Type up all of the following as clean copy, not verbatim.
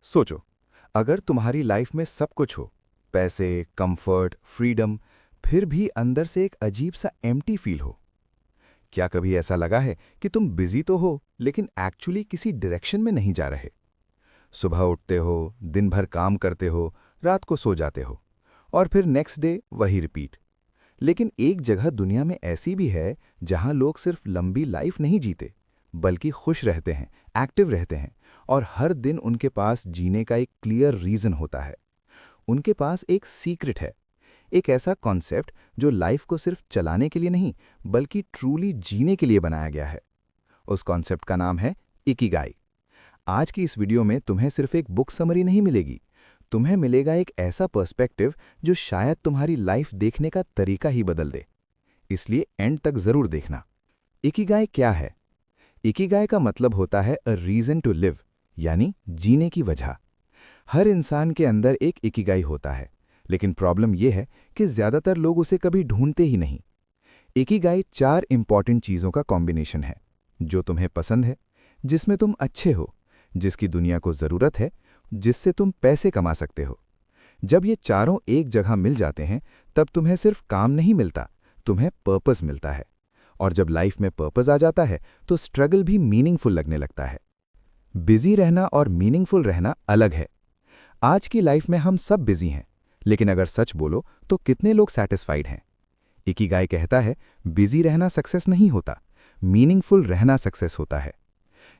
सोचो, अगर तुम्हारी लाइफ में सब कुछ हो, पैसे, कंफर्ट, फ्रीडम, फिर भी अंदर से एक अजीब सा एम्प्टी फील हो। क्या कभी ऐसा लगा है कि तुम बिजी तो हो, लेकिन एक्चुअली किसी डायरेक्शन में नहीं जा रहे? सुबह उठते हो, दिन भर काम करते हो, रात को सो जाते हो, और फिर नेक्स्ट डे वही रिपीट। लेकिन एक जगह दुनिया में ऐसी भी है जहां लोग सिर्फ लंबी लाइफ नहीं जीते, बल्कि खुश रहते हैं, एक्टिव रहते हैं, और हर दिन उनके पास जीने का एक क्लियर रीजन होता है। उनके पास एक सीक्रेट है, एक ऐसा कॉन्सेप्ट जो लाइफ को सिर्फ चलाने के लिए नहीं, बल्कि ट्रूली जीने के लिए बनाया गया है। उस कॉन्सेप्ट का नाम है इकिगाई। आज की इस वीडियो में तुम्हें सिर्फ एक बुक समरी नहीं मिलेगी, तुम्हें मिलेगा एक ऐसा पर्सपेक्टिव जो शायद तुम्हारी लाइफ देखने का तरीका ही बदल दे। इसलिए एंड तक जरूर देखना। इकिगाई क्या है? इकिगाई का मतलब होता है अ रीजन टू लिव, यानी जीने की वजह। हर इंसान के अंदर एक इकिगाई होता है, लेकिन प्रॉब्लम यह है कि ज्यादातर लोग उसे कभी ढूंढते ही नहीं। इकिगाई 4 इंपॉर्टेंट चीजों का कॉम्बिनेशन है, जो तुम्हें पसंद है, जिसमें तुम अच्छे हो, जिसकी दुनिया को जरूरत है, जिससे तुम पैसे कमा सकते हो। जब ये चारों एक जगह मिल जाते हैं, तब तुम्हें सिर्फ काम नहीं मिलता, तुम्हें पर्पस मिलता है। और जब लाइफ में पर्पस आ जाता है, तो स्ट्रगल भी मीनिंगफुल लगने लगता है। बिजी रहना और मीनिंगफुल रहना अलग है। आज की लाइफ में हम सब बिजी हैं, लेकिन अगर सच बोलो तो कितने लोग सैटिस्फाइड हैं? इकिगाई कहता है, बिजी रहना सक्सेस नहीं होता, मीनिंगफुल रहना सक्सेस होता है।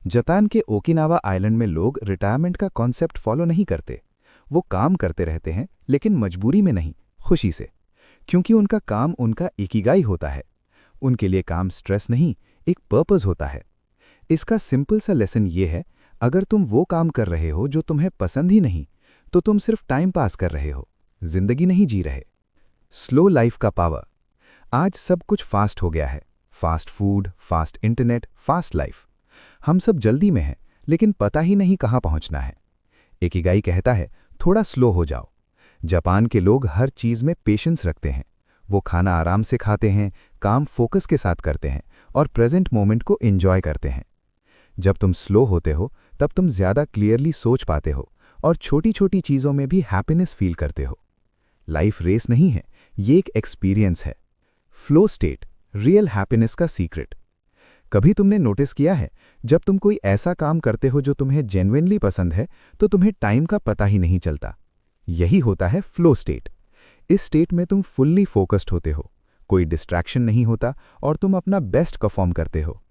जापान के ओकिनावा आइलैंड में लोग रिटायरमेंट का कॉन्सेप्ट फॉलो नहीं करते। वो काम करते रहते हैं, लेकिन मजबूरी में नहीं, खुशी से, क्योंकि उनका काम उनका इकिगाई होता है। उनके लिए काम स्ट्रेस नहीं, एक पर्पस होता है। इसका सिंपल सा लेसन ये है, अगर तुम वो काम कर रहे हो जो तुम्हें पसंद ही नहीं, तो तुम सिर्फ टाइम पास कर रहे हो, जिंदगी नहीं जी रहे। स्लो लाइफ का पावर। आज सब कुछ फास्ट हो गया है, fast food, fast internet, fast life. हम सब जल्दी में हैं, लेकिन पता ही नहीं कहाँ पहुंचना है। इकिगाई कहता है, थोड़ा स्लो हो जाओ। जापान के लोग हर चीज में पेशेंस रखते हैं। वो खाना आराम से खाते हैं, काम फोकस के साथ करते हैं, और प्रेजेंट मोमेंट को एंजॉय करते हैं। जब तुम स्लो होते हो, तब तुम ज्यादा क्लियरली सोच पाते हो, और छोटी छोटी चीजों में भी हैप्पीनेस फील करते हो। लाइफ रेस नहीं है, ये एक एक्सपीरियंस है। फ्लो स्टेट, रियल हैप्पीनेस का सीक्रेट। कभी तुमने नोटिस किया है, जब तुम कोई ऐसा काम करते हो जो तुम्हें जेन्युइनली पसंद है, तो तुम्हें टाइम का पता ही नहीं चलता। यही होता है फ्लो स्टेट। इस स्टेट में तुम फुल्ली फोकस्ड होते हो, कोई डिस्ट्रैक्शन नहीं होता, और तुम अपना बेस्ट परफॉर्म करते हो।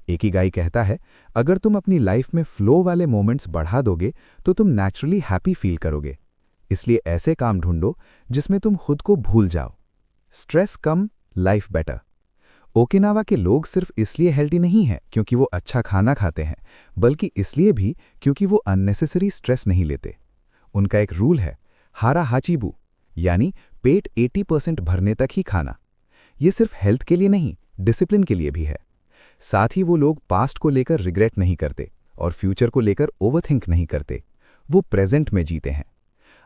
इकिगाई कहता है, अगर तुम अपनी लाइफ में फ्लो वाले मोमेंट्स बढ़ा दोगे, तो तुम नेचुरली हैप्पी फील करोगे। इसलिए ऐसे काम ढूंढो जिसमें तुम खुद को भूल जाओ। स्ट्रेस कम, लाइफ बेटर। ओकिनावा के लोग सिर्फ इसलिए हेल्दी नहीं हैं क्योंकि वो अच्छा खाना खाते हैं, बल्कि इसलिए भी क्योंकि वो अननेसेसरी स्ट्रेस नहीं लेते। उनका एक रूल है, हारा हाचीबू, यानी पेट 80% भरने तक ही खाना। ये सिर्फ हेल्थ के लिए नहीं, डिसिप्लिन के लिए भी है। साथ ही वो लोग पास्ट को लेकर रिग्रेट नहीं करते और फ्यूचर को लेकर ओवरथिंक नहीं करते। वो प्रेजेंट में जीते हैं।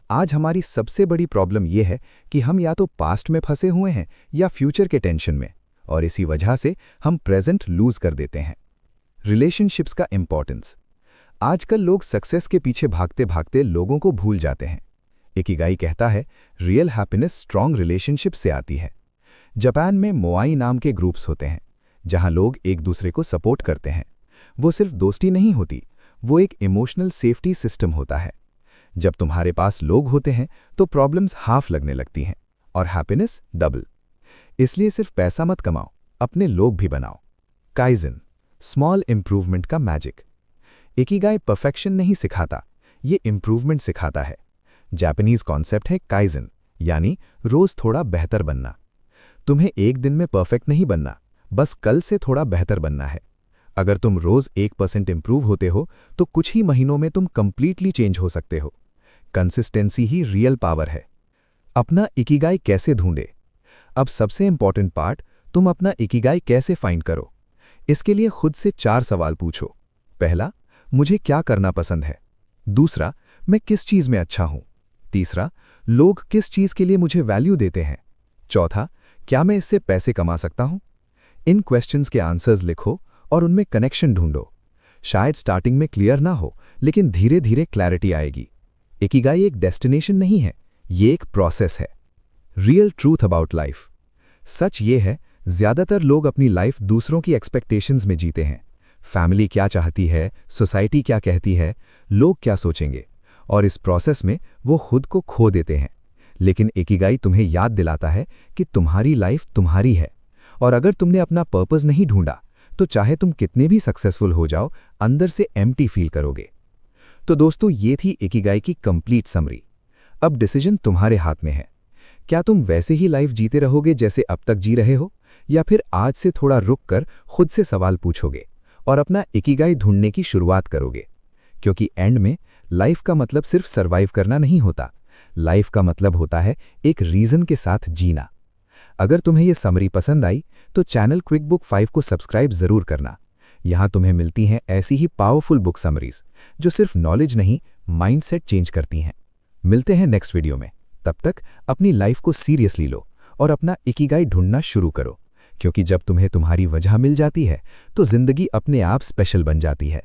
आज हमारी सबसे बड़ी प्रॉब्लम यह है कि हम या तो पास्ट में फंसे हुए हैं या फ्यूचर के टेंशन में, और इसी वजह से हम प्रेजेंट लूज कर देते हैं। रिलेशनशिप्स का इंपॉर्टेंस। आजकल लोग सक्सेस के पीछे भागते भागते लोगों को भूल जाते हैं। इकिगाई कहता है, रियल हैप्पीनेस स्ट्रॉन्ग रिलेशनशिप से आती है। जापान में मोआई नाम के ग्रुप्स होते हैं, जहां लोग एक दूसरे को सपोर्ट करते हैं। वो सिर्फ दोस्ती नहीं होती, वो एक इमोशनल सेफ्टी सिस्टम होता है। जब तुम्हारे पास लोग होते हैं, तो प्रॉब्लम्स हाफ लगने लगती हैं और हैप्पीनेस डबल। इसलिए सिर्फ पैसा मत कमाओ, अपने लोग भी बनाओ। काइजन, स्मॉल इंप्रूवमेंट का मैजिक। इकिगाई परफेक्शन नहीं सिखाता, ये इंप्रूवमेंट सिखाता है। जापानीज कॉन्सेप्ट है काइजन, यानी रोज थोड़ा बेहतर बनना। तुम्हें एक दिन में परफेक्ट नहीं बनना, बस कल से थोड़ा बेहतर बनना है। अगर तुम रोज 1% इंप्रूव होते हो, तो कुछ ही महीनों में तुम कंप्लीटली चेंज हो सकते हो। कंसिस्टेंसी ही रियल पावर है। अपना इकिगाई कैसे ढूंढे? अब सबसे इंपॉर्टेंट पार्ट, तुम अपना इकिगाई कैसे फाइंड करो। इसके लिए खुद से 4 सवाल पूछो। पहला, मुझे क्या करना पसंद है? दूसरा, मैं किस चीज में अच्छा हूं? तीसरा, लोग किस चीज के लिए मुझे वैल्यू देते हैं? चौथा, क्या मैं इससे पैसे कमा सकता हूं? इन क्वेश्चंस के आंसर्स लिखो और उनमें कनेक्शन ढूंढो। शायद स्टार्टिंग में क्लियर ना हो, लेकिन धीरे धीरे क्लैरिटी आएगी। इकिगाई एक डेस्टिनेशन नहीं है, ये एक प्रोसेस है। Real truth about life. सच ये है, ज्यादातर लोग अपनी लाइफ दूसरों की एक्सपेक्टेशंस में जीते हैं। फैमिली क्या चाहती है, सोसाइटी क्या कहती है, लोग क्या सोचेंगे, और इस प्रोसेस में वो खुद को खो देते हैं। लेकिन इकिगाई तुम्हें याद दिलाता है कि तुम्हारी लाइफ तुम्हारी है, और अगर तुमने अपना पर्पस नहीं ढूंढा तो चाहे तुम कितने भी सक्सेसफुल हो जाओ, अंदर से एम्प्टी फील करोगे। तो दोस्तों, ये थी इकिगाई की कंप्लीट समरी। अब डिसीजन तुम्हारे हाथ में है। क्या तुम वैसे ही लाइफ जीते रहोगे जैसे अब तक जी रहे हो, या फिर आज से थोड़ा रुक कर खुद से सवाल पूछोगे और अपना इकिगाई ढूंढने की शुरुआत करोगे? क्योंकि एंड में लाइफ का मतलब सिर्फ सर्वाइव करना नहीं होता। लाइफ का मतलब होता है एक रीजन के साथ जीना। अगर तुम्हें यह समरी पसंद आई तो चैनल क्विक बुक 5 को सब्सक्राइब जरूर करना। यहां तुम्हें मिलती हैं ऐसी ही पावरफुल बुक समरीज जो सिर्फ नॉलेज नहीं, माइंडसेट चेंज करती हैं। मिलते हैं नेक्स्ट वीडियो में। तब तक अपनी लाइफ को सीरियसली लो और अपना इकिगाई ढूंढना शुरू करो, क्योंकि जब तुम्हें तुम्हारी वजह मिल जाती है तो जिंदगी अपने आप स्पेशल बन जाती है।